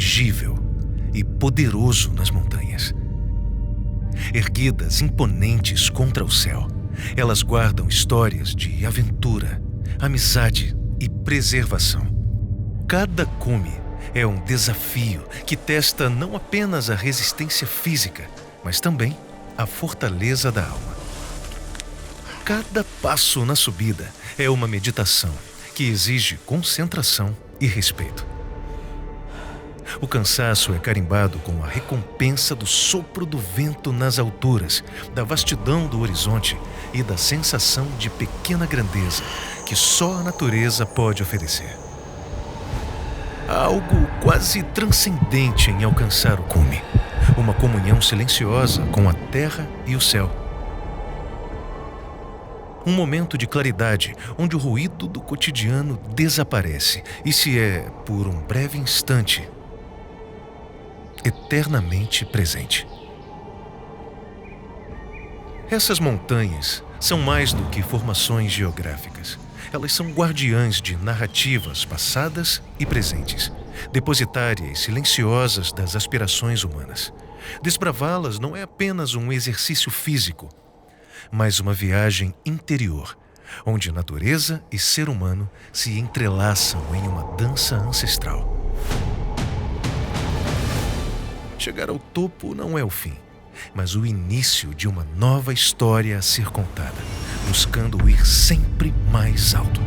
intangível e poderoso nas montanhas. Erguidas imponentes contra o céu, elas guardam histórias de aventura, amizade e preservação. Cada cume é um desafio que testa não apenas a resistência física, mas também a fortaleza da alma. Cada passo na subida é uma meditação que exige concentração e respeito. O cansaço é carimbado com a recompensa do sopro do vento nas alturas, da vastidão do horizonte e da sensação de pequena grandeza que só a natureza pode oferecer. Há algo quase transcendente em alcançar o cume, uma comunhão silenciosa com a terra e o céu. Um momento de claridade onde o ruído do cotidiano desaparece e se é, por um breve instante, eternamente presente. Essas montanhas são mais do que formações geográficas. Elas são guardiãs de narrativas passadas e presentes, depositárias silenciosas das aspirações humanas. Desbravá-las não é apenas um exercício físico, mas uma viagem interior, onde natureza e ser humano se entrelaçam em uma dança ancestral. Chegar ao topo não é o fim, mas o início de uma nova história a ser contada, buscando ir sempre mais alto.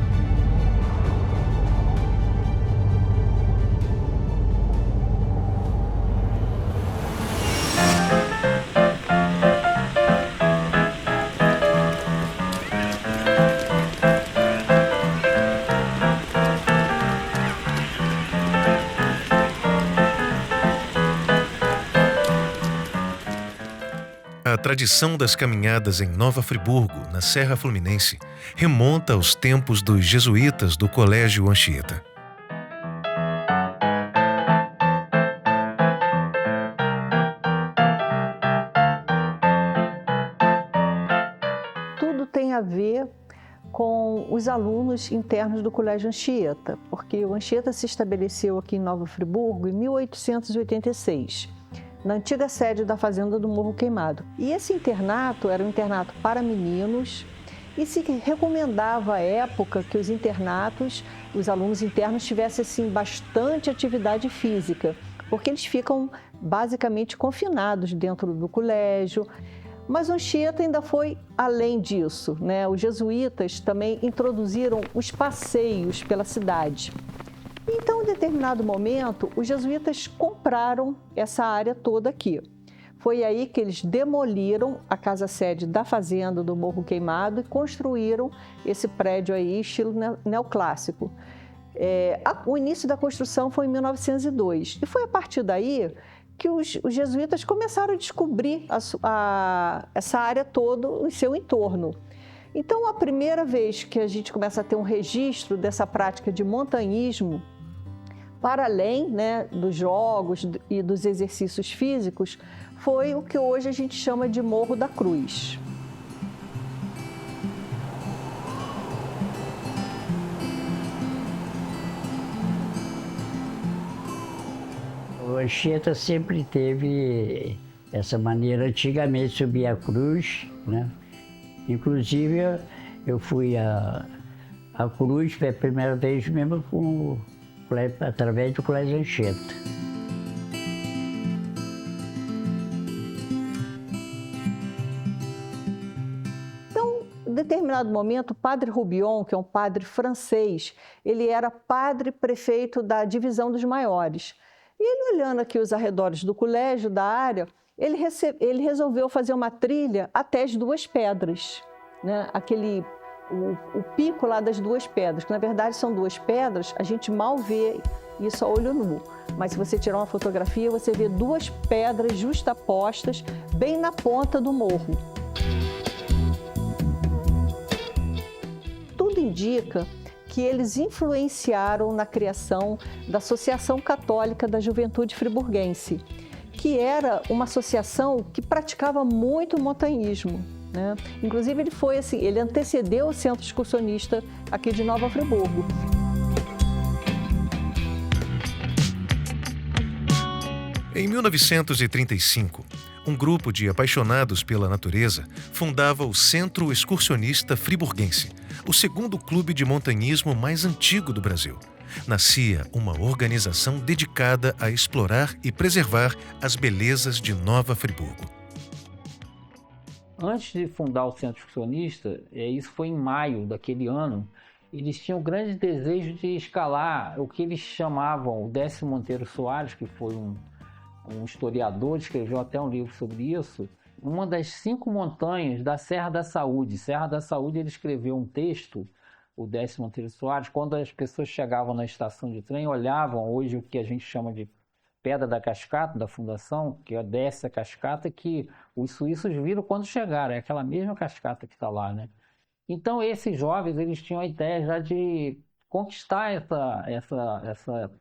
A tradição das caminhadas em Nova Friburgo, na Serra Fluminense, remonta aos tempos dos jesuítas do Colégio Anchieta. Tudo tem a ver com os alunos internos do Colégio Anchieta, porque o Anchieta se estabeleceu aqui em Nova Friburgo em 1886. Na antiga sede da Fazenda do Morro Queimado. E esse internato era um internato para meninos e se recomendava à época que os internatos, os alunos internos tivessem assim, bastante atividade física, porque eles ficam basicamente confinados dentro do colégio. Mas o Anchieta ainda foi além disso, né? Os jesuítas também introduziram os passeios pela cidade. Então, em determinado momento, os jesuítas compraram essa área toda aqui. Foi aí que eles demoliram a casa-sede da Fazenda do Morro Queimado e construíram esse prédio aí, estilo neoclássico. O início da construção foi em 1902 e foi a partir daí que os jesuítas começaram a descobrir essa área toda em seu entorno. Então, a primeira vez que a gente começa a ter um registro dessa prática de montanhismo, para além, né, dos jogos e dos exercícios físicos, foi o que hoje a gente chama de Morro da Cruz. O Anchieta sempre teve essa maneira, antigamente, de subir a cruz, né? Inclusive, eu fui a cruz pela primeira vez mesmo através do Colégio Anchieta. Então, em determinado momento, o padre Roubion, que é um padre francês, ele era padre prefeito da divisão dos maiores. E ele, olhando aqui os arredores do colégio, da área, ele resolveu fazer uma trilha até as Duas Pedras, né? O pico lá das Duas Pedras, que na verdade são duas pedras, a gente mal vê isso a olho nu. Mas se você tirar uma fotografia, você vê duas pedras justapostas bem na ponta do morro. Tudo indica que eles influenciaram na criação da Associação Católica da Juventude Friburguense, que era uma associação que praticava muito montanhismo, né? Inclusive, ele antecedeu o Centro Excursionista aqui de Nova Friburgo. Em 1935, um grupo de apaixonados pela natureza fundava o Centro Excursionista Friburguense, o segundo clube de montanhismo mais antigo do Brasil. Nascia uma organização dedicada a explorar e preservar as belezas de Nova Friburgo. Antes de fundar o Centro Excursionista, isso foi em maio daquele ano, eles tinham grande desejo de escalar o que eles chamavam o Décio Monteiro Soares, que foi um historiador, escreveu até um livro sobre isso, uma das 5 montanhas da Serra da Saúde. Serra da Saúde, ele escreveu um texto, o Décio Monteiro Soares, quando as pessoas chegavam na estação de trem, olhavam hoje o que a gente chama de Pedra da Cascata, da Fundação, que desce a cascata, que os suíços viram quando chegaram, é aquela mesma cascata que está lá, né? Então, esses jovens, eles tinham a ideia já de conquistar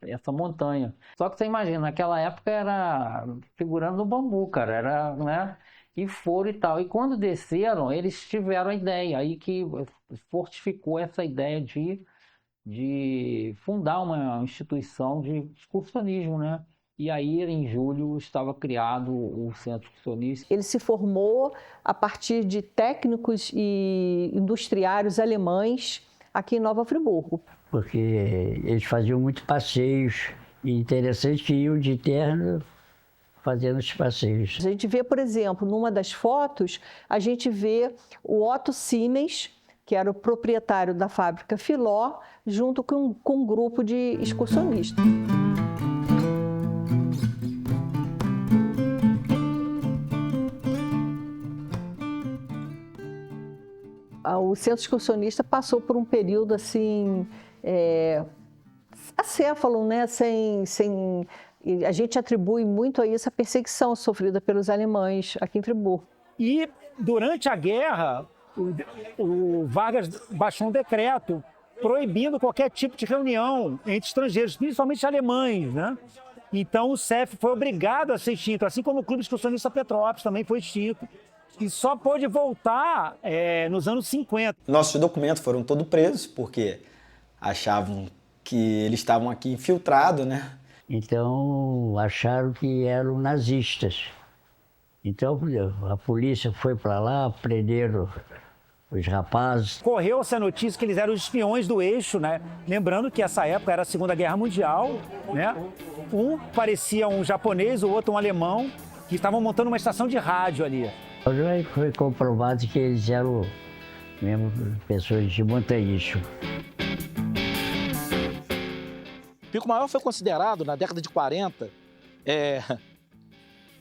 essa montanha. Só que você imagina, naquela época era figurando no bambu, cara, era, né? E foram e tal. E quando desceram, eles tiveram a ideia, aí que fortificou essa ideia de fundar uma instituição de excursionismo, né? E aí, em julho, estava criado o Centro Excursionista. Ele se formou a partir de técnicos e industriários alemães aqui em Nova Friburgo. Porque eles faziam muitos passeios, e interessante que iam de terno fazendo os passeios. A gente vê, por exemplo, numa das fotos, a gente vê o Otto Siemens, que era o proprietário da fábrica Filó, junto com um grupo de excursionistas. O Centro Excursionista passou por um período assim, acéfalo, né? A gente atribui muito a isso a perseguição sofrida pelos alemães aqui em Friburgo. E durante a guerra, o Vargas baixou um decreto proibindo qualquer tipo de reunião entre estrangeiros, principalmente alemães, né? Então o CEF foi obrigado a ser extinto, assim como o Clube Excursionista Petrópolis também foi extinto. E só pôde voltar nos anos 50. Nossos documentos foram todos presos, porque achavam que eles estavam aqui infiltrados, né? Então, acharam que eram nazistas. Então, a polícia foi para lá, prenderam os rapazes. Correu essa notícia que eles eram os espiões do eixo, né? Lembrando que essa época era a Segunda Guerra Mundial, né? Um parecia um japonês, o outro um alemão, que estavam montando uma estação de rádio ali. Foi comprovado que eles eram mesmo pessoas de montanhismo. Pico Maior foi considerado, na década de 40,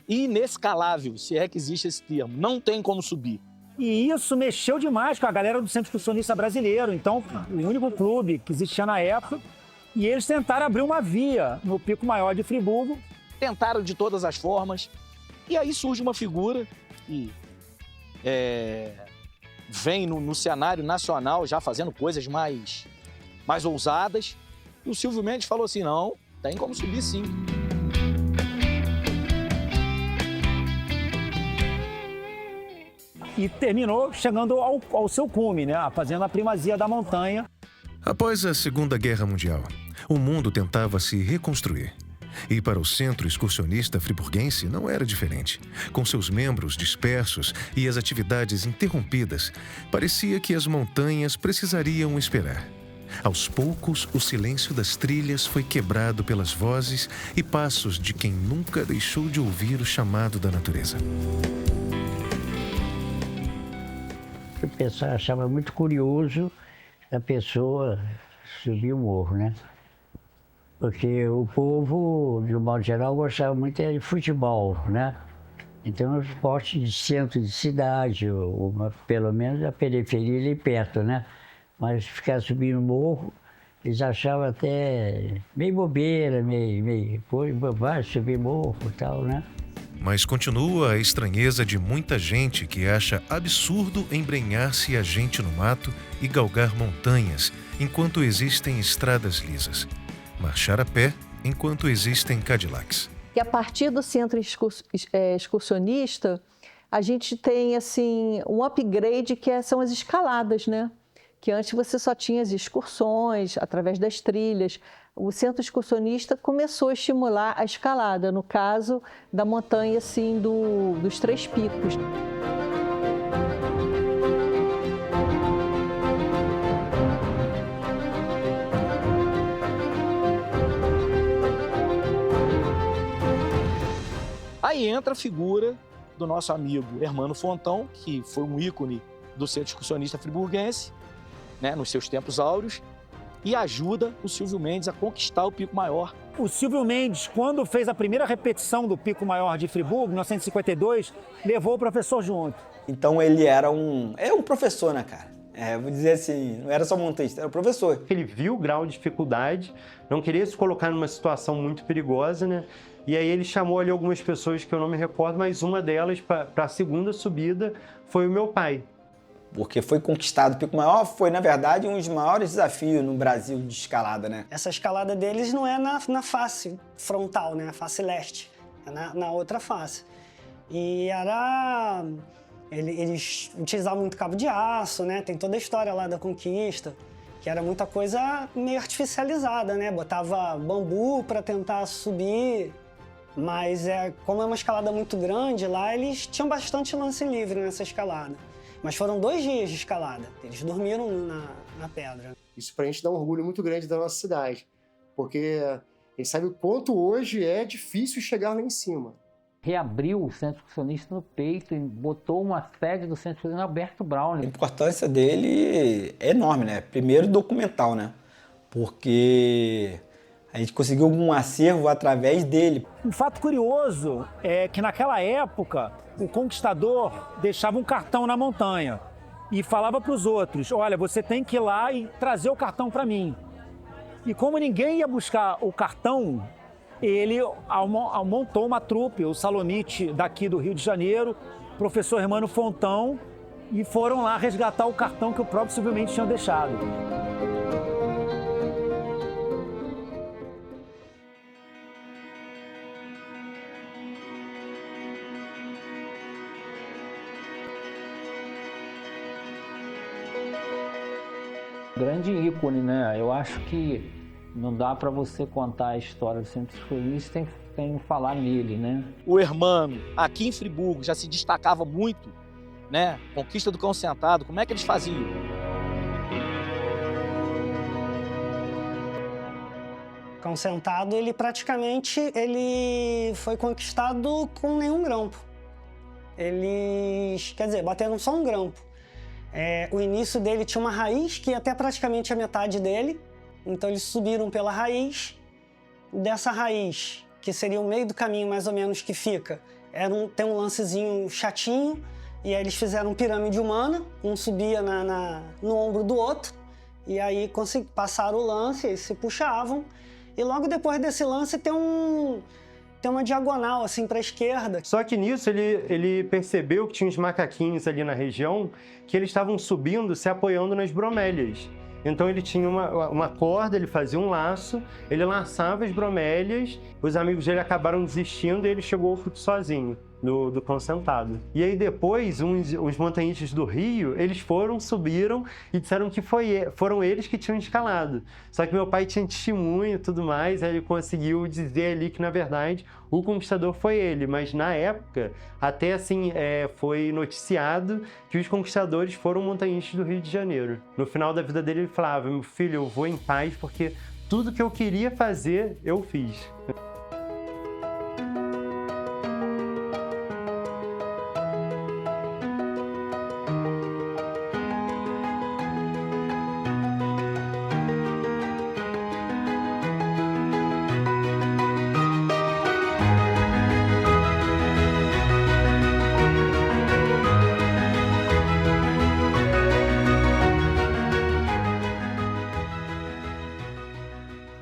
inescalável, se é que existe esse termo. Não tem como subir. E isso mexeu demais com a galera do Centro Excursionista Brasileiro. Então, o único clube que existia na época. E eles tentaram abrir uma via no Pico Maior de Friburgo. Tentaram de todas as formas. E aí surge uma figura que vem no cenário nacional já fazendo coisas mais ousadas. E o Silvio Mendes falou assim, não, tem como subir sim. E terminou chegando ao seu cume, né? Fazendo a primazia da montanha. Após a Segunda Guerra Mundial, o mundo tentava se reconstruir. E para o Centro Excursionista Friburguense não era diferente. Com seus membros dispersos e as atividades interrompidas, parecia que as montanhas precisariam esperar. Aos poucos, o silêncio das trilhas foi quebrado pelas vozes e passos de quem nunca deixou de ouvir o chamado da natureza. O pessoal achava muito curioso a pessoa subir o morro, né? Porque o povo, de um modo geral, gostava muito de futebol, né? Então, os esportes de centro de cidade, ou pelo menos a periferia ali perto, né? Mas ficar subindo o morro, eles achavam até meio bobeira, vai subir morro e tal, né? Mas continua a estranheza de muita gente que acha absurdo embrenhar-se a gente no mato e galgar montanhas enquanto existem estradas lisas. Marchar a pé enquanto existem Cadillacs. E a partir do Centro Excursionista, a gente tem assim um upgrade que são as escaladas, né? que antes você só tinha as excursões através das trilhas. O centro excursionista começou a estimular a escalada, no caso da montanha assim, dos Três Picos. Aí entra a figura do nosso amigo Hermano Fontão, que foi um ícone do centro excursionista friburguense, né, nos seus tempos áureos, e ajuda o Silvio Mendes a conquistar o Pico Maior. O Silvio Mendes, quando fez a primeira repetição do Pico Maior de Friburgo, em 1952, levou o professor junto. Então ele era um professor, né, cara? Vou dizer assim, não era só montanhista, era um professor. Ele viu o grau de dificuldade, não queria se colocar numa situação muito perigosa, né? E aí ele chamou ali algumas pessoas que eu não me recordo, mas uma delas, para a segunda subida, foi o meu pai. Porque foi conquistado o Pico Maior, foi, na verdade, um dos maiores desafios no Brasil de escalada, né? Essa escalada deles não é na face frontal, né? A face leste, é na outra face. E eles utilizavam muito cabo de aço, né? Tem toda a história lá da conquista, que era muita coisa meio artificializada, né? Botava bambu para tentar subir, mas como é uma escalada muito grande lá, eles tinham bastante lance livre nessa escalada. Mas foram 2 dias de escalada, eles dormiram na pedra. Isso pra gente dá um orgulho muito grande da nossa cidade, porque a gente sabe o quanto hoje é difícil chegar lá em cima. Reabriu o centro excursionista no peito e botou uma sede do centro excursionista Alberto Brown. A importância dele é enorme, né? Primeiro, documental, né? Porque a gente conseguiu um acervo através dele. Um fato curioso é que naquela época o conquistador deixava um cartão na montanha e falava para os outros, olha, você tem que ir lá e trazer o cartão para mim. E como ninguém ia buscar o cartão, ele montou uma trupe, o Salonite daqui do Rio de Janeiro, professor Hermano Fontão, e foram lá resgatar o cartão que o próprio Silvio Mendes tinha deixado. Grande ícone, né? Eu acho que não dá para você contar a história do centro excursionista sem falar nele, né? O Hermano, aqui em Friburgo, já se destacava muito, né? Conquista do Cão Sentado, como é que eles faziam? O Cão Sentado, ele foi conquistado com nenhum grampo. Eles, quer dizer, bateram só um grampo. O início dele tinha uma raiz que ia até praticamente a metade dele, então eles subiram pela raiz. Dessa raiz, que seria o meio do caminho mais ou menos que fica, tem um lancezinho chatinho, e aí eles fizeram pirâmide humana, um subia no ombro do outro, e aí passaram o lance, eles se puxavam, e logo depois desse lance tem uma diagonal assim para a esquerda. Só que nisso ele percebeu que tinha uns macaquinhos ali na região que eles estavam subindo, se apoiando nas bromélias. Então ele tinha uma corda, ele fazia um laço, ele laçava as bromélias, os amigos dele acabaram desistindo e ele chegou ao fruto sozinho, do Cão Sentado. E aí depois, uns montanhistas do Rio, eles subiram e disseram que foram eles que tinham escalado. Só que meu pai tinha testemunho e tudo mais, aí ele conseguiu dizer ali que, na verdade, o conquistador foi ele. Mas na época, até assim, foi noticiado que os conquistadores foram montanhistas do Rio de Janeiro. No final da vida dele, ele falava, meu filho, eu vou em paz porque tudo que eu queria fazer, eu fiz.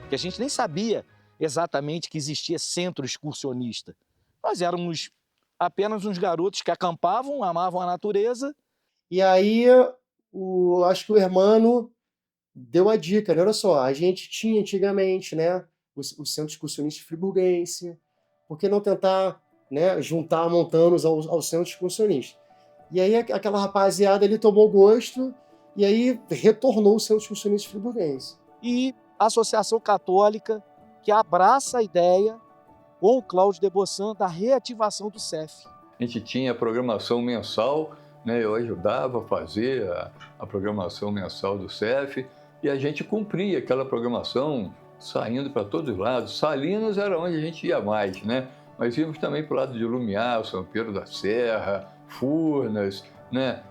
Que a gente nem sabia exatamente que existia centro excursionista. Nós éramos apenas uns garotos que acampavam, amavam a natureza. E aí, acho que o Hermano deu a dica, né? Olha só, a gente tinha antigamente, né, o centro excursionista friburguense, por que não tentar, né, juntar montanos ao centro excursionista? E aí aquela rapaziada ali tomou gosto E aí retornou o Centro Excursionista Friburguense. E a Associação Católica, que abraça a ideia, com o Cláudio de Bossan, da reativação do CEF. A gente tinha programação mensal, né? Eu ajudava a fazer a programação mensal do CEF e a gente cumpria aquela programação saindo para todos os lados. Salinas era onde a gente ia mais, né? Mas íamos também para o lado de Lumiar, São Pedro da Serra, Furnas, né?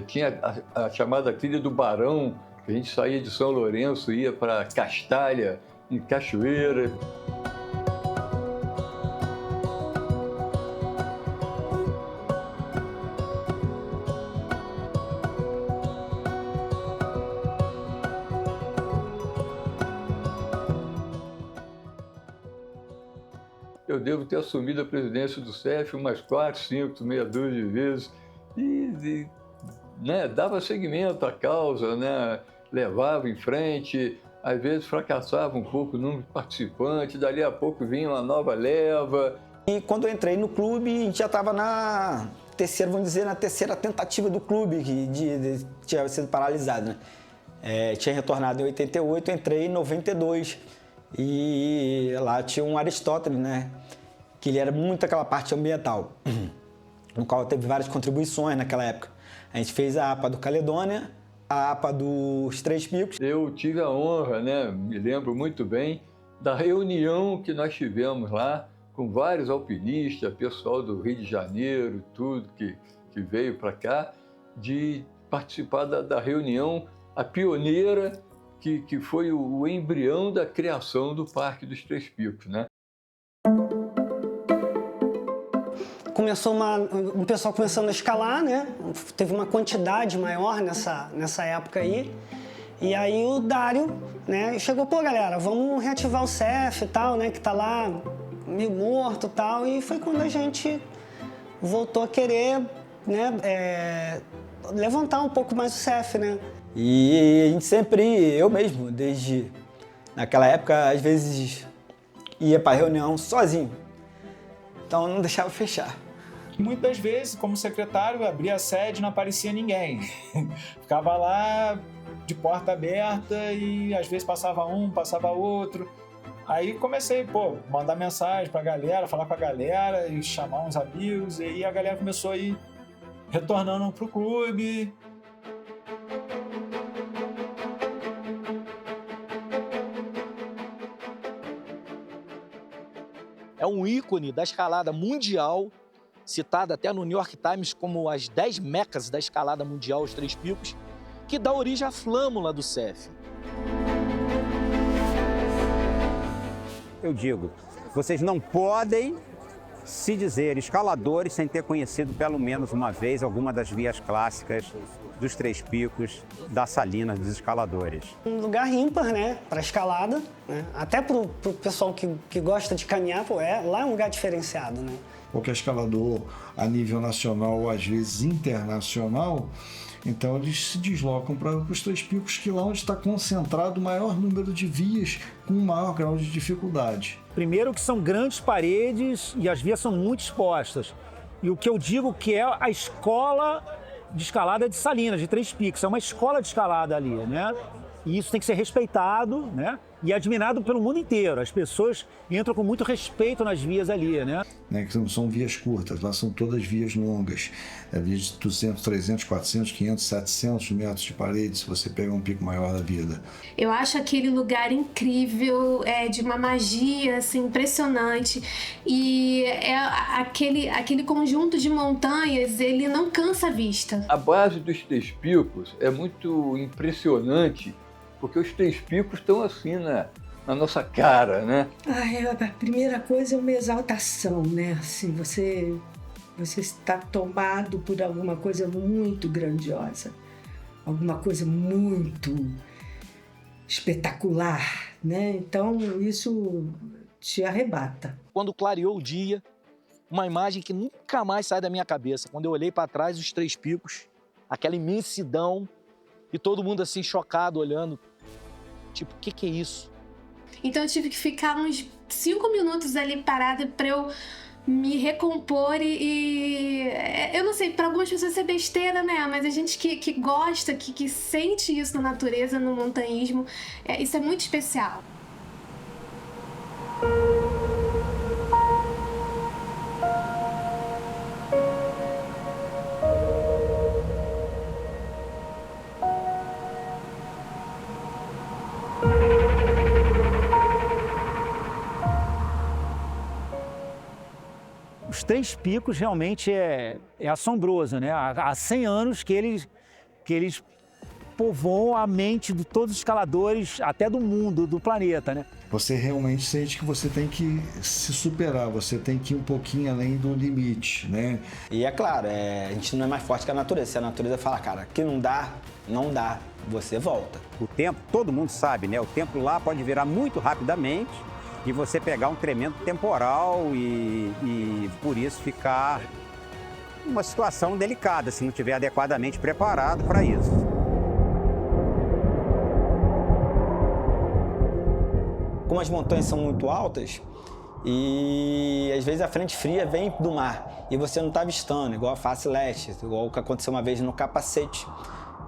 Tinha a chamada Trilha do Barão, que a gente saía de São Lourenço e ia para Castalha, em Cachoeira. Eu devo ter assumido a presidência do CEF umas 4, 5, meia dúzia de vezes e né, dava seguimento à causa, né, levava em frente, às vezes fracassava um pouco o número de participantes, dali a pouco vinha uma nova leva. E quando eu entrei no clube, a gente já estava na terceira, vamos dizer, na terceira tentativa do clube, que tinha sido paralisado, né? Tinha retornado em 88, eu entrei em 92. E lá tinha um Aristóteles, né? Que ele era muito aquela parte ambiental, no qual teve várias contribuições naquela época. A gente fez a APA do Caledônia, a APA dos Três Picos. Eu tive a honra, né? Me lembro muito bem da reunião que nós tivemos lá com vários alpinistas, pessoal do Rio de Janeiro, tudo que veio para cá, de participar da reunião, a pioneira, que foi o embrião da criação do Parque dos Três Picos, né? Começou um pessoal começando a escalar, né? Teve uma quantidade maior nessa época aí. E aí o Dário, né, chegou, pô, galera, vamos reativar o CEF e tal, né, que tá lá meio morto e tal. E foi quando a gente voltou a querer, né, levantar um pouco mais o CEF, né? E a gente sempre, eu mesmo, desde naquela época, às vezes ia para reunião sozinho. Então não deixava fechar. Muitas vezes, como secretário, eu abria a sede e não aparecia ninguém. Ficava lá de porta aberta e às vezes passava um, passava outro. Aí comecei, mandar mensagem pra galera, falar com a galera e chamar uns amigos. E aí a galera começou a ir retornando pro clube. É um ícone da escalada mundial, citado até no New York Times como as 10 mecas da escalada mundial, os Três Picos, que dá origem à flâmula do CEF. Eu digo, vocês não podem se dizer escaladores sem ter conhecido pelo menos uma vez alguma das vias clássicas dos Três Picos, da Salinas dos escaladores. Um lugar ímpar, né, para escalada, né? Até pro pessoal que gosta de caminhar, lá é um lugar diferenciado, né? Qualquer escalador a nível nacional ou às vezes internacional, então eles se deslocam para os Três Picos, que é lá onde está concentrado o maior número de vias com o maior grau de dificuldade. Primeiro que são grandes paredes e as vias são muito expostas. E o que eu digo que é a escola de escalada de Salinas, de Três Picos. É uma escola de escalada ali, né? E isso tem que ser respeitado, né? E admirado pelo mundo inteiro. As pessoas entram com muito respeito nas vias ali, né? Que não são vias curtas, lá são todas vias longas. Vias de 200, 300, 400, 500, 700 metros de parede, se você pegar um pico maior da vida. Eu acho aquele lugar incrível, de uma magia assim, impressionante. E aquele conjunto de montanhas, ele não cansa a vista. A base dos Três Picos é muito impressionante, porque os Três Picos estão assim na nossa cara, né? A primeira coisa é uma exaltação, né? Assim, você está tomado por alguma coisa muito grandiosa, alguma coisa muito espetacular, né? Então, isso te arrebata. Quando clareou o dia, uma imagem que nunca mais sai da minha cabeça. Quando eu olhei para trás, os Três Picos, aquela imensidão, e todo mundo assim chocado olhando, tipo, o que é isso? Então eu tive que ficar uns 5 minutos ali parada para eu me recompor e eu não sei, para algumas pessoas isso é besteira, né? Mas a gente que gosta, que sente isso na natureza, no montanhismo, isso é muito especial. Os Três Picos realmente é assombroso, né? Há 100 anos que eles povoam a mente de todos os escaladores, até do mundo, do planeta, né? Você realmente sente que você tem que se superar, você tem que ir um pouquinho além do limite, né? E é claro, a gente não é mais forte que a natureza. Se a natureza fala, cara, que não dá, não dá, você volta. O tempo, todo mundo sabe, né? O tempo lá pode virar muito rapidamente e você pegar um tremendo temporal e por isso ficar uma situação delicada, se não estiver adequadamente preparado para isso. Como as montanhas são muito altas e às vezes a frente fria vem do mar e você não está avistando, igual a face leste, igual o que aconteceu uma vez no Capacete.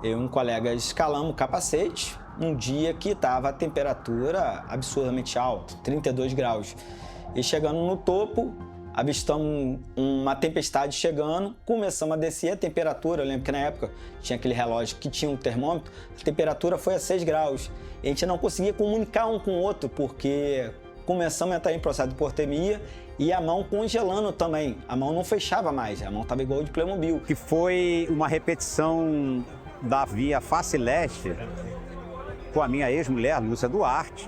Eu e um colega escalamos o Capacete um dia que estava a temperatura absurdamente alta, 32 graus. E chegando no topo, avistamos uma tempestade chegando, começamos a descer a temperatura. Eu lembro que na época tinha aquele relógio que tinha um termômetro, a temperatura foi a 6 graus. E a gente não conseguia comunicar um com o outro, porque começamos a entrar em processo de hipotermia e a mão congelando também. A mão não fechava mais, a mão estava igual de Playmobil. Que foi uma repetição da via Face Leste com a minha ex-mulher, Lúcia Duarte,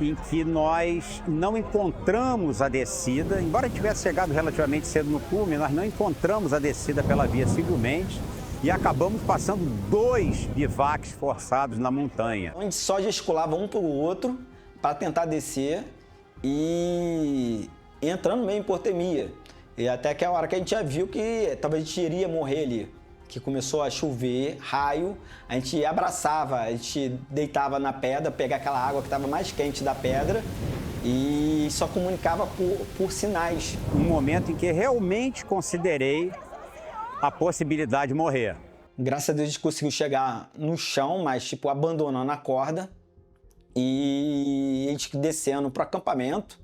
em que nós não encontramos a descida, embora tivesse chegado relativamente cedo no cume, nós não encontramos a descida pela via civilmente e acabamos passando 2 bivacs forçados na montanha. A gente só gesticulava um para o outro para tentar descer e entrando meio em hipotermia. E até que a hora que a gente já viu que talvez a gente iria morrer ali, que começou a chover, raio, a gente abraçava, a gente deitava na pedra, pegava aquela água que estava mais quente da pedra e só comunicava por sinais. Um momento em que realmente considerei a possibilidade de morrer. Graças a Deus a gente conseguiu chegar no chão, mas tipo abandonando a corda e a gente descendo para o acampamento.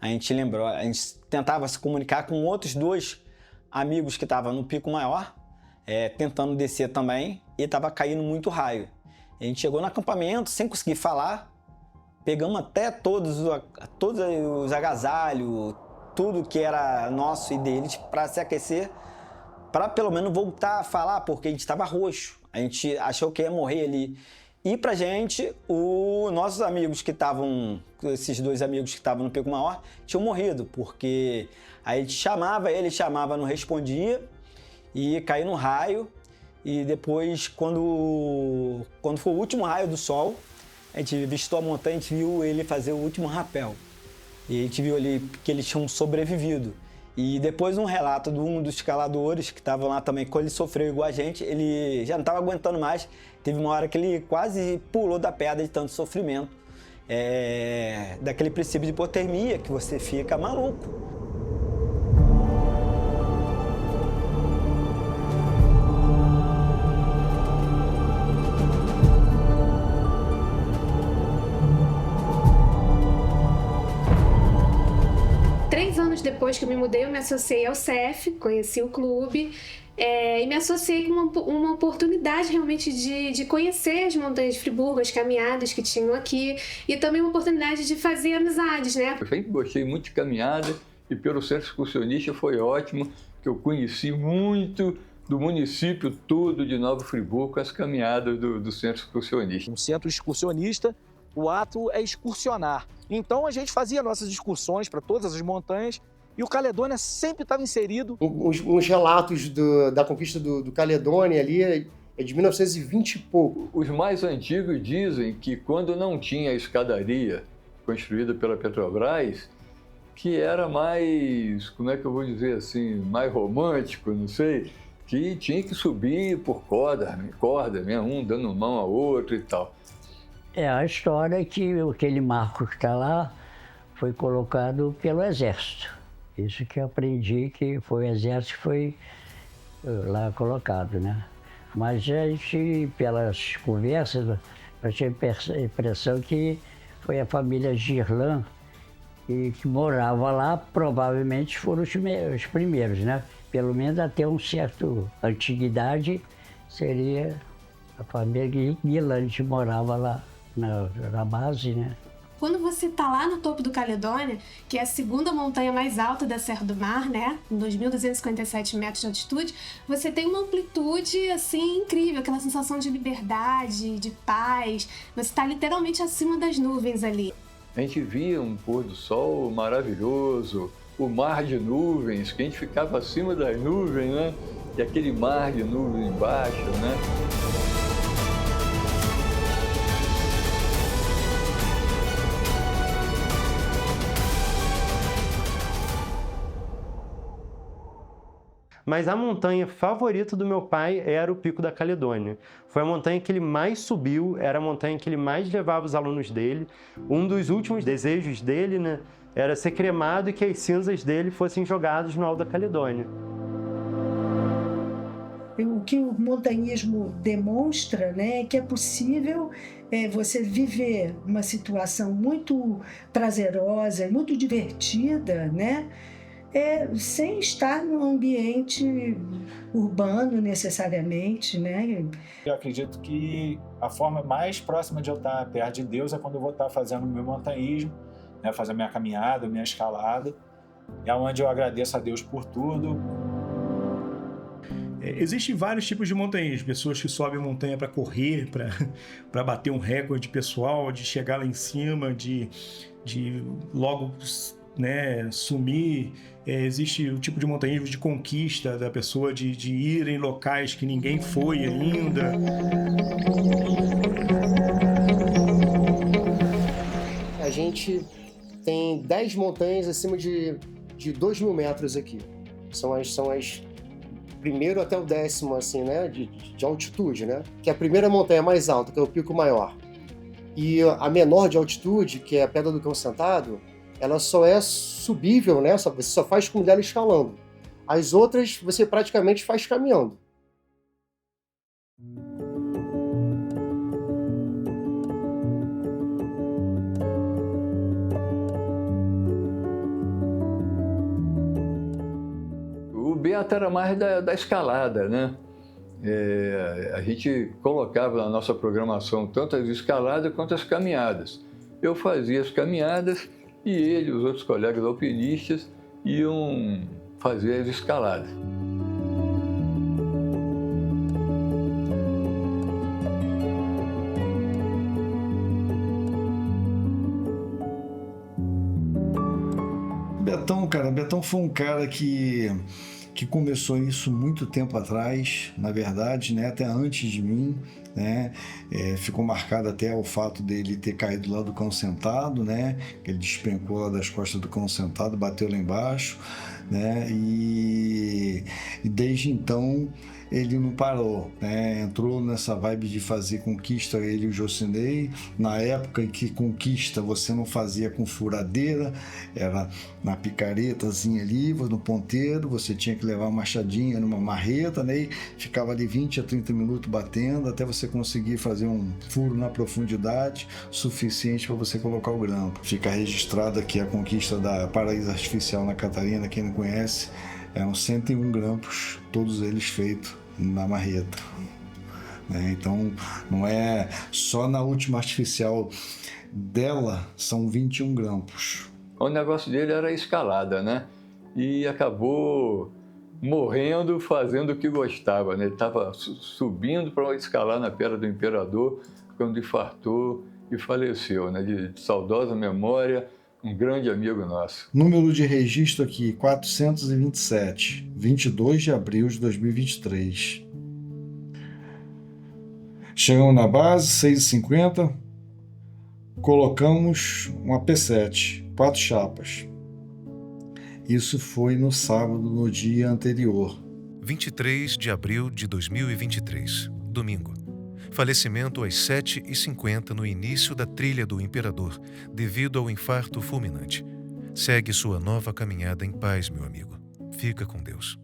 A gente lembrou, a gente tentava se comunicar com outros 2 amigos que estavam no pico maior, tentando descer também, e estava caindo muito raio. A gente chegou no acampamento sem conseguir falar, pegamos até todos os agasalhos, tudo que era nosso e deles para se aquecer, para pelo menos voltar a falar, porque a gente estava roxo, a gente achou que ia morrer ali. E pra gente, nossos amigos que estavam, esses 2 amigos que estavam no pico maior, tinham morrido, porque a gente chamava, ele chamava, não respondia, e caiu no raio, e depois, quando foi o último raio do sol, a gente visitou a montanha, a gente viu ele fazer o último rapel. E a gente viu ali que eles tinham sobrevivido. E depois um relato de um dos escaladores que estavam lá também, quando ele sofreu igual a gente, ele já não estava aguentando mais, teve uma hora que ele quase pulou da pedra de tanto sofrimento. Daquele princípio de hipotermia, que você fica maluco. Depois que eu me mudei, eu me associei ao CEF, conheci o clube e me associei com uma oportunidade realmente de conhecer as montanhas de Friburgo, as caminhadas que tinham aqui e também uma oportunidade de fazer amizades, né? Eu sempre gostei muito de caminhada e pelo centro excursionista foi ótimo, que eu conheci muito do município todo de Nova Friburgo com as caminhadas do centro excursionista. No centro excursionista, o ato é excursionar. Então a gente fazia nossas excursões para todas as montanhas e o Caledônia sempre estava inserido. Uns relatos da conquista do Caledônia ali é de 1920 e pouco. Os mais antigos dizem que quando não tinha a escadaria construída pela Petrobras, que era mais, como é que eu vou dizer assim, mais romântico, não sei, que tinha que subir por corda mesmo, um dando mão ao outro e tal. A história é que aquele marco que está lá foi colocado pelo Exército. Isso que eu aprendi, que foi o exército que foi lá colocado, né? Mas a gente, pelas conversas, eu tive a impressão que foi a família Girlan que morava lá, provavelmente foram os primeiros, né? Pelo menos até uma certa antiguidade, seria a família Girlan que morava lá na base, né? Quando você está lá no topo do Caledônia, que é a segunda montanha mais alta da Serra do Mar, né, em 2.257 metros de altitude, você tem uma amplitude, assim, incrível, aquela sensação de liberdade, de paz. Você está literalmente acima das nuvens ali. A gente via um pôr do sol maravilhoso, o mar de nuvens, que a gente ficava acima das nuvens, né, e aquele mar de nuvens embaixo, né. Mas a montanha favorita do meu pai era o Pico da Caledônia. Foi a montanha que ele mais subiu, era a montanha que ele mais levava os alunos dele. Um dos últimos desejos dele, né, era ser cremado e que as cinzas dele fossem jogadas no Alto da Caledônia. O que o montanhismo demonstra, né, é que é possível você viver uma situação muito prazerosa, muito divertida, né, sem estar num ambiente urbano necessariamente, né? Eu acredito que a forma mais próxima de eu estar perto de Deus é quando eu vou estar fazendo o meu montanhismo, né? Fazer a minha caminhada, a minha escalada. É onde eu agradeço a Deus por tudo. Existem vários tipos de montanhismo, pessoas que sobem montanha para correr, para bater um recorde pessoal, de chegar lá em cima, de logo, né, sumir. Existe o tipo de montanhismo de conquista da pessoa, de ir em locais que ninguém foi ainda. A gente tem 10 montanhas acima de 2.000 metros aqui. São as primeiro até o 10º, assim, né, de altitude, né? Que é a primeira montanha mais alta, que é o pico maior. E a menor de altitude, que é a Pedra do Cão Sentado, ela só é subível, né? Você só faz com dela escalando. As outras você praticamente faz caminhando. O Beto era mais da escalada, né? A gente colocava na nossa programação tanto as escaladas quanto as caminhadas. Eu fazia as caminhadas e ele, os outros colegas alpinistas, iam fazer as escaladas. Betão foi um cara que começou isso muito tempo atrás, na verdade, né, até antes de mim, né, ficou marcado até o fato dele ter caído lá do Cão Sentado, né, ele despencou lá das costas do Cão Sentado, bateu lá embaixo, né, e desde então ele não parou, né? Entrou nessa vibe de fazer conquista, ele e o Jocinei. Na época em que conquista você não fazia com furadeira, era na picaretazinha ali, no ponteiro, você tinha que levar uma machadinha numa marreta, né? E ficava ali 20 a 30 minutos batendo até você conseguir fazer um furo na profundidade suficiente para você colocar o grampo. Fica registrado aqui a conquista da Paraíso Artificial na Catarina, quem não conhece, eram 101 grampos, todos eles feitos na marreta. Então, não é só na última artificial dela, são 21 grampos. O negócio dele era a escalada, né? E acabou morrendo fazendo o que gostava, né? Ele estava subindo para escalar na Pedra do Imperador, quando infartou e faleceu, né? De saudosa memória, um grande amigo nosso. Número de registro aqui, 427, 22 de abril de 2023. Chegamos na base, 6h50, colocamos uma P7, 4 chapas. Isso foi no sábado, no dia anterior. 23 de abril de 2023, domingo. Falecimento às 7h50 no início da trilha do Imperador, devido ao infarto fulminante. Segue sua nova caminhada em paz, meu amigo. Fica com Deus.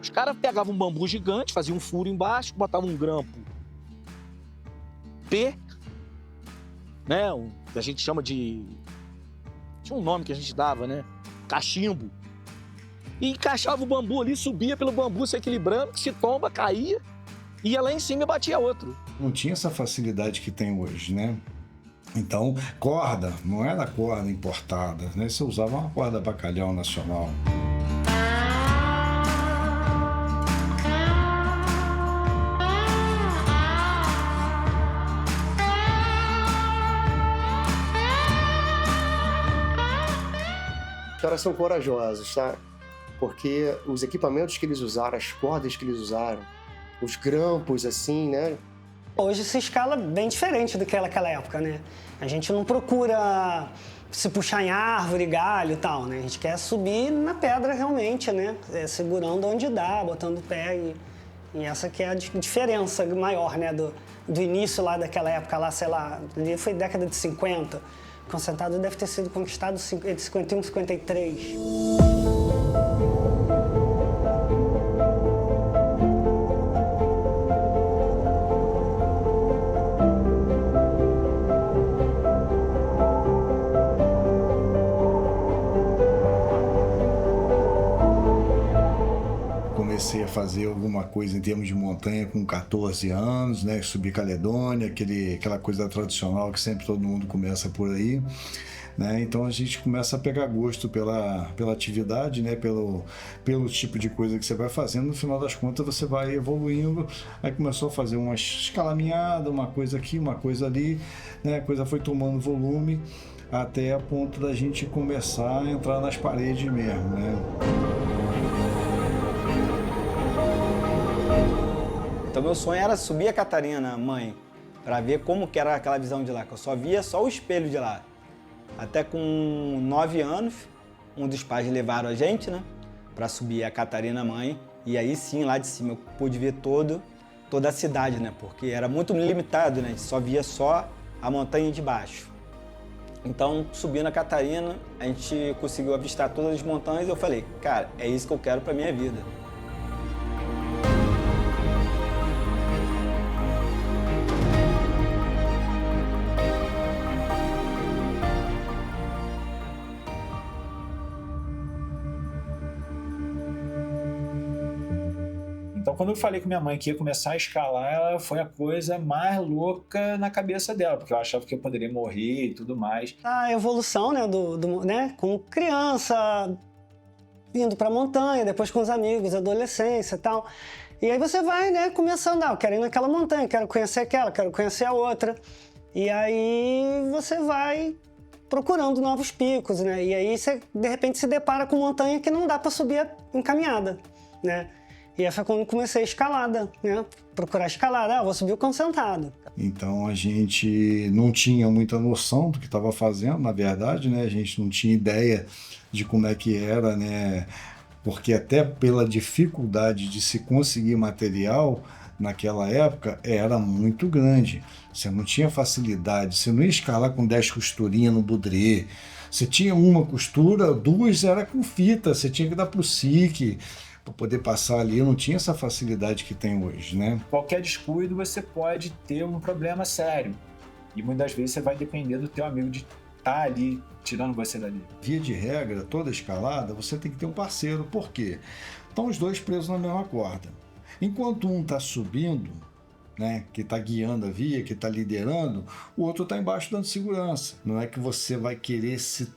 Os caras pegavam um bambu gigante, faziam um furo embaixo, botavam um grampo P, né? Que a gente chama de... Tinha um nome que a gente dava, né? Cachimbo. E encaixava o bambu ali, subia pelo bambu se equilibrando, se tomba, caía, ia lá em cima e batia outro. Não tinha essa facilidade que tem hoje, né? Então, corda, não era corda importada, né? Você usava uma corda bacalhau nacional. Os caras são corajosos, tá? Porque os equipamentos que eles usaram, as cordas que eles usaram, os grampos, assim, né? Hoje se escala bem diferente do que era naquela época, né? A gente não procura se puxar em árvore, galho e tal, né? A gente quer subir na pedra realmente, né? Segurando onde dá, botando o pé. E essa que é a diferença maior, né? Do início lá daquela época, lá, sei lá, ali foi década de 50. O Concentrado deve ter sido conquistado entre 51 e 53. Comecei a fazer alguma coisa em termos de montanha com 14 anos, né? Subir Caledônia, aquela coisa tradicional que sempre todo mundo começa por aí, né? Então a gente começa a pegar gosto pela atividade, né? Pelo tipo de coisa que você vai fazendo. No final das contas você vai evoluindo. Aí começou a fazer uma escalaminhada, uma coisa aqui, uma coisa ali, né? A coisa foi tomando volume até a ponto da gente começar a entrar nas paredes mesmo, né? Então meu sonho era subir a Catarina, mãe, para ver como que era aquela visão de lá, que eu só via o espelho de lá. Até com 9 anos, um dos pais levaram a gente, né, para subir a Catarina, mãe, e aí sim, lá de cima, eu pude ver toda a cidade, né, porque era muito limitado, né, a gente só via a montanha de baixo. Então, subindo a Catarina, a gente conseguiu avistar todas as montanhas e eu falei, cara, é isso que eu quero para minha vida. Então, quando eu falei com minha mãe que ia começar a escalar, ela foi a coisa mais louca na cabeça dela, porque eu achava que eu poderia morrer e tudo mais. A evolução, né, né, como criança, indo pra montanha, depois com os amigos, adolescência e tal. E aí você vai, né, começando, eu quero ir naquela montanha, quero conhecer aquela, quero conhecer a outra. E aí você vai procurando novos picos, né? E aí você, de repente, se depara com montanha que não dá pra subir em caminhada, né? E aí foi quando comecei a escalada, né? Procurar escalada, vou subir o Concentrado. Então a gente não tinha muita noção do que estava fazendo, na verdade, né? A gente não tinha ideia de como é que era, né? Porque até pela dificuldade de se conseguir material naquela época era muito grande. Você não tinha facilidade, você não ia escalar com 10 costurinhas no budrê. Você tinha uma costura, 2 era com fita, você tinha que dar pro SIC para poder passar ali, não tinha essa facilidade que tem hoje, né? Qualquer descuido você pode ter um problema sério. E muitas vezes você vai depender do teu amigo de estar ali, tirando você dali. Via de regra, toda escalada, você tem que ter um parceiro. Por quê? Estão os dois presos na mesma corda. Enquanto um está subindo, né, que está guiando a via, que está liderando, o outro está embaixo dando segurança. Não é que você vai querer ser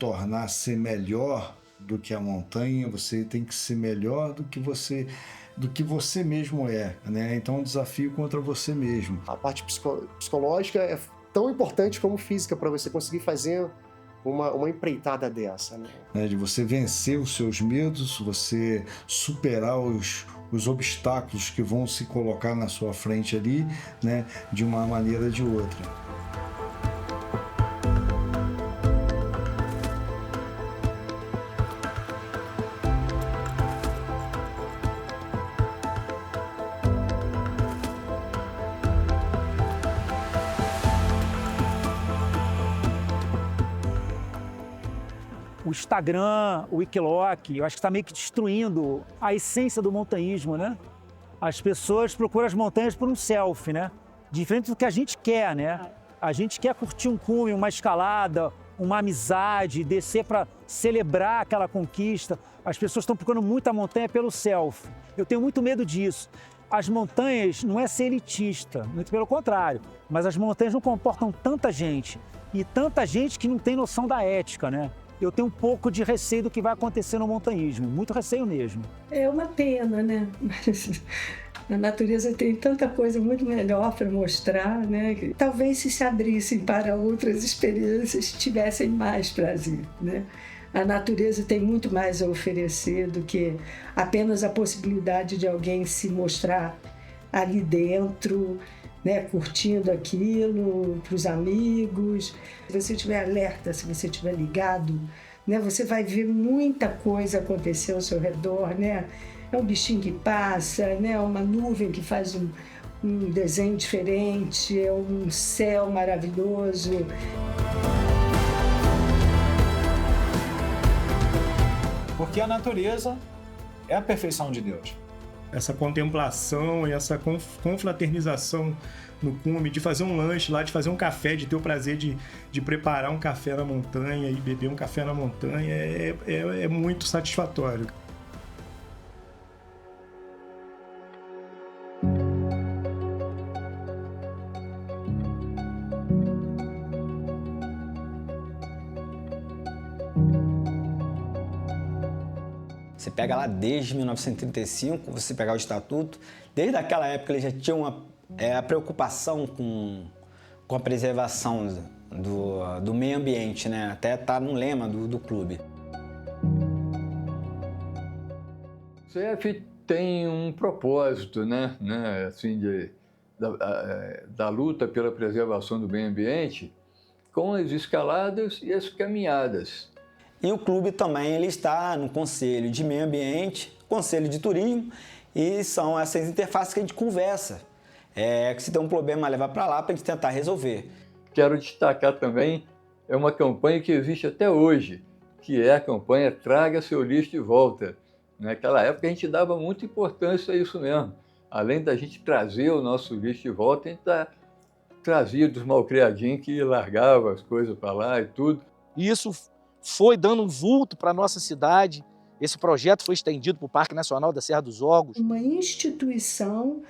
melhor do que a montanha, você tem que ser melhor do que você mesmo é, né? Então é um desafio contra você mesmo. A parte psicológica é tão importante como física para você conseguir fazer uma empreitada dessa, né? De você vencer os seus medos, você superar os obstáculos que vão se colocar na sua frente ali, né? De uma maneira ou de outra. o Instagram, o Wikiloc, eu acho que está meio que destruindo a essência do montanhismo, né? As pessoas procuram as montanhas por um selfie, né? Diferente do que a gente quer, né? A gente quer curtir um cume, uma escalada, uma amizade, descer para celebrar aquela conquista. As pessoas estão procurando muito a montanha pelo selfie. Eu tenho muito medo disso. As montanhas não é ser elitista, muito pelo contrário, mas as montanhas não comportam tanta gente e tanta gente que não tem noção da ética, né? Eu tenho um pouco de receio do que vai acontecer no montanhismo, muito receio mesmo. É uma pena, né? Mas a natureza tem tanta coisa muito melhor para mostrar, né? Que talvez se abrissem para outras experiências, tivessem mais prazer, né? A natureza tem muito mais a oferecer do que apenas a possibilidade de alguém se mostrar ali dentro, né, curtindo aquilo para os amigos. Se você estiver alerta, se você estiver ligado, né, você vai ver muita coisa acontecer ao seu redor, né? É um bichinho que passa, né? Uma nuvem que faz um desenho diferente, é um céu maravilhoso. Porque a natureza é a perfeição de Deus. Essa contemplação e essa confraternização no cume, de fazer um lanche lá, de fazer um café, de ter o prazer de preparar um café na montanha e beber um café na montanha é muito satisfatório. Você pega lá desde 1935, você pegar o estatuto, desde aquela época ele já tinha a preocupação com a preservação do meio ambiente, né? Até está no lema do clube. O CF tem um propósito, né? Assim, da luta pela preservação do meio ambiente com as escaladas e as caminhadas. E o clube também ele está no Conselho de Meio Ambiente, Conselho de Turismo, e são essas interfaces que a gente conversa. Que se tem um problema, levar para lá para a gente tentar resolver. Quero destacar também, é uma campanha que existe até hoje, que é a campanha Traga Seu Lixo de Volta. Naquela época a gente dava muita importância a isso mesmo. Além da gente trazer o nosso lixo de volta, a gente trazia dos malcriadinhos que largava as coisas para lá e tudo. E isso foi dando um vulto para a nossa cidade. Esse projeto foi estendido para o Parque Nacional da Serra dos Órgãos. Uma instituição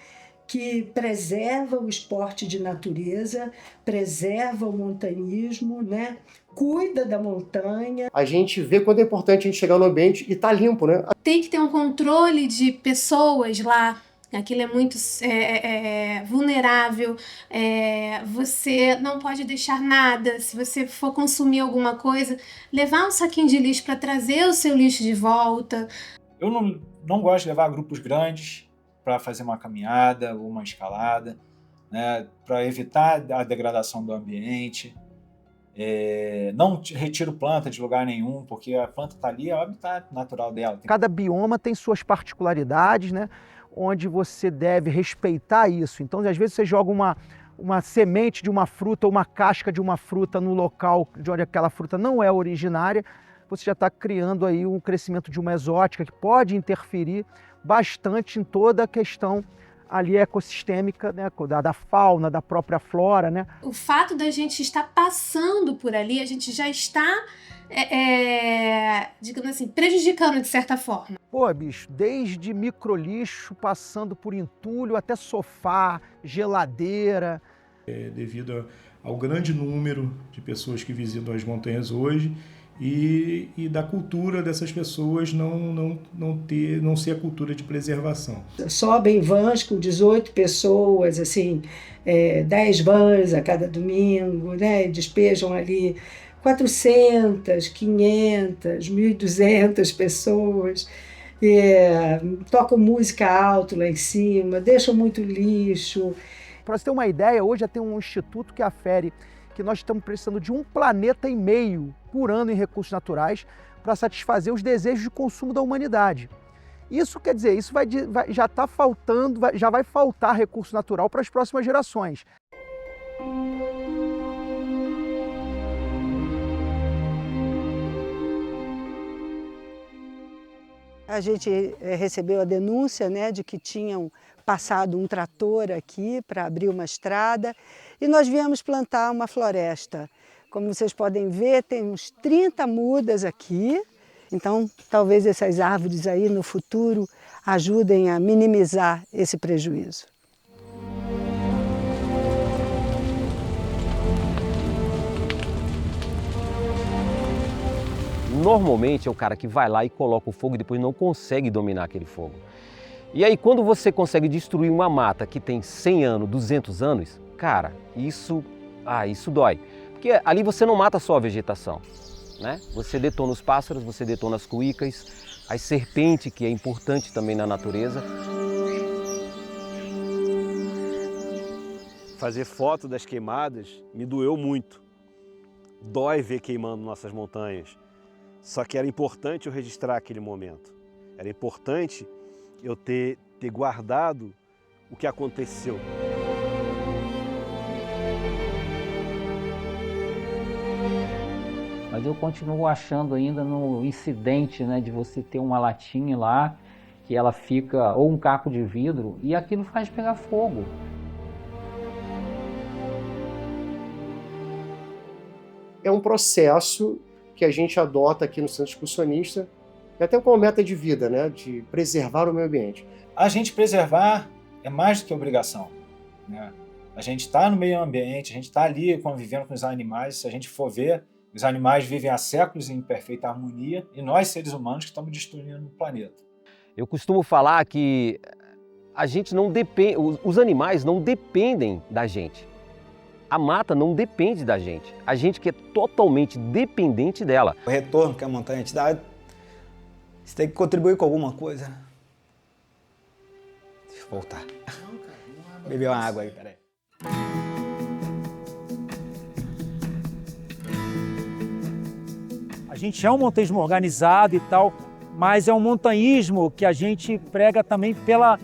que preserva o esporte de natureza, preserva o montanhismo, né? Cuida da montanha. A gente vê quando é importante a gente chegar no ambiente e tá limpo, né? Tem que ter um controle de pessoas lá. Aquilo é muito vulnerável, você não pode deixar nada. Se você for consumir alguma coisa, levar um saquinho de lixo para trazer o seu lixo de volta. Eu não gosto de levar grupos grandes para fazer uma caminhada ou uma escalada, né, para evitar a degradação do ambiente. Não retiro planta de lugar nenhum, porque a planta está ali, é o habitat natural dela. Cada bioma tem suas particularidades, né? Onde você deve respeitar isso. Então, às vezes, você joga uma semente de uma fruta ou uma casca de uma fruta no local de onde aquela fruta não é originária, você já está criando aí um crescimento de uma exótica que pode interferir bastante em toda a questão ali ecossistêmica, né, da fauna, da própria flora, né? O fato da gente estar passando por ali, a gente já está, digamos assim, prejudicando de certa forma. Pô, bicho, desde microlixo, passando por entulho, até sofá, geladeira. Devido ao grande número de pessoas que visitam as montanhas hoje e da cultura dessas pessoas não ser a cultura de preservação. Sobem vans com 18 pessoas, assim, 10 vans a cada domingo, né? Despejam ali 400, 500, 1.200 pessoas, tocam música alto lá em cima, deixam muito lixo. Para você ter uma ideia, hoje já tem um instituto que afere que nós estamos precisando de 1,5 planeta por ano em recursos naturais para satisfazer os desejos de consumo da humanidade. Isso quer dizer, isso já está faltando, já vai faltar recurso natural para as próximas gerações. a gente recebeu a denúncia, né, de que tinham passado um trator aqui para abrir uma estrada e nós viemos plantar uma floresta. Como vocês podem ver, tem uns 30 mudas aqui, então talvez essas árvores aí no futuro ajudem a minimizar esse prejuízo. Normalmente é o cara que vai lá e coloca o fogo e depois não consegue dominar aquele fogo. E aí quando você consegue destruir uma mata que tem 100 anos, 200 anos, cara, isso dói. Porque ali você não mata só a vegetação, né? Você detona os pássaros, você detona as cuícas, as serpentes, que é importante também na natureza. Fazer foto das queimadas me doeu muito. Dói ver queimando nossas montanhas. Só que era importante eu registrar aquele momento. Era importante eu ter guardado o que aconteceu. Mas eu continuo achando ainda no incidente, né, de você ter uma latinha lá, que ela fica, ou um caco de vidro, e aquilo faz pegar fogo. É um processo que a gente adota aqui no Centro Excursionista, e até como meta de vida, né, de preservar o meio ambiente. A gente preservar é mais do que obrigação, né? A gente está no meio ambiente, a gente está ali convivendo com os animais. Se a gente for ver, os animais vivem há séculos em perfeita harmonia e nós, seres humanos, que estamos destruindo o planeta. Eu costumo falar que a gente não depende, os animais não dependem da gente. A mata não depende da gente. A gente que é totalmente dependente dela. O retorno que a montanha te dá, você tem que contribuir com alguma coisa. Deixa eu voltar. Beber uma água aí, peraí. A gente é um montanhismo organizado e tal, mas é um montanhismo que a gente prega também pela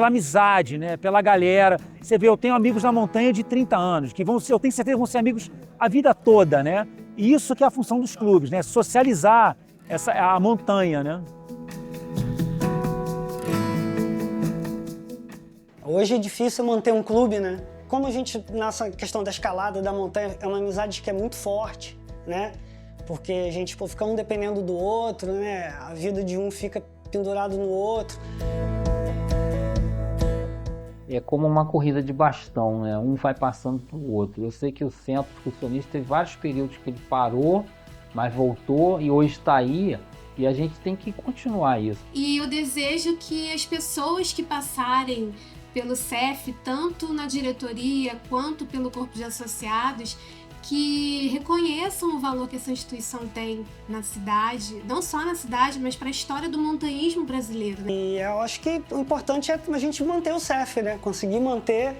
amizade, né? Pela galera. Você vê, eu tenho amigos na montanha de 30 anos, que eu tenho certeza que vão ser amigos a vida toda, né? E isso que é a função dos clubes, né? Socializar a montanha, né? Hoje é difícil manter um clube, né? Como a gente, nessa questão da escalada da montanha, é uma amizade que é muito forte, né? Porque a gente fica um dependendo do outro, né? A vida de um fica pendurado no outro. É como uma corrida de bastão, né? Um vai passando para o outro. Eu sei que o Centro Excursionista teve vários períodos que ele parou, mas voltou e hoje está aí. E a gente tem que continuar isso. E eu desejo que as pessoas que passarem pelo CEF, tanto na diretoria quanto pelo corpo de associados, que reconheçam o valor que essa instituição tem na cidade, não só na cidade, mas para a história do montanhismo brasileiro. Né? E eu acho que o importante é a gente manter o CEF, né? Conseguir manter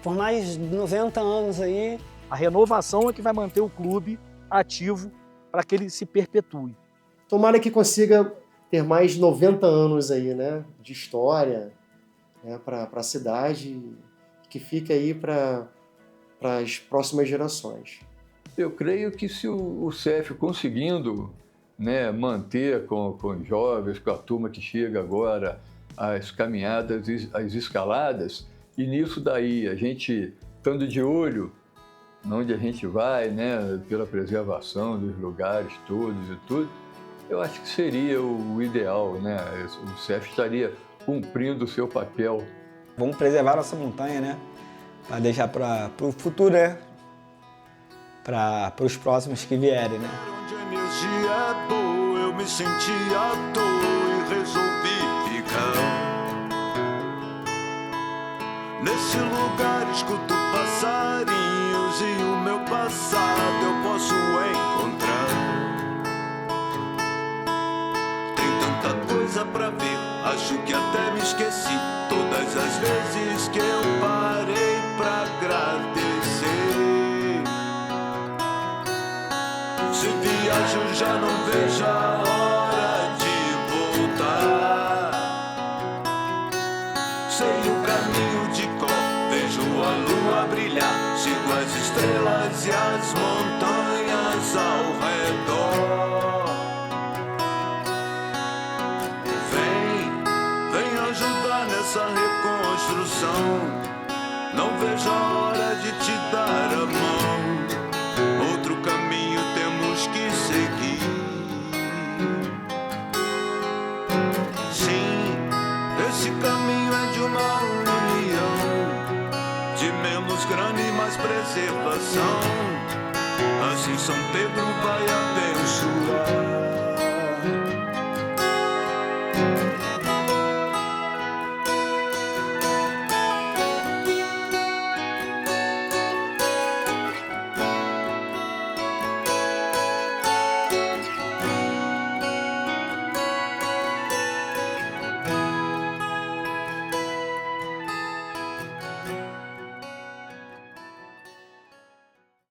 por mais de 90 anos aí. A renovação é que vai manter o clube ativo para que ele se perpetue. Tomara que consiga ter mais de 90 anos aí, né, de história, né, para a cidade, que fique aí para as próximas gerações. Eu creio que se o CEF conseguindo, né, manter com os jovens, com a turma que chega agora, as caminhadas, as escaladas, e nisso daí a gente estando de olho onde a gente vai, né, pela preservação dos lugares todos e tudo, eu acho que seria o ideal, né? O CEF estaria cumprindo o seu papel. Vamos preservar nossa montanha, né? Para deixar para o futuro, né? Para os próximos que vierem, né? Onde a energia é boa, eu me senti à toa e resolvi ficar. Nesse lugar escuto passarinhos e o meu passado eu posso encontrar. Coisa pra ver, acho que até me esqueci todas as vezes que eu parei pra agradecer. Se viajo já não vejo a hora de voltar. Sei o caminho de cor, vejo a lua brilhar, sigo as estrelas e as montanhas ao redor. Vem Não vejo a hora de te dar a mão. Outro caminho temos que seguir. Sim, esse caminho é de uma união, de menos grana e mais preservação. Assim São Pedro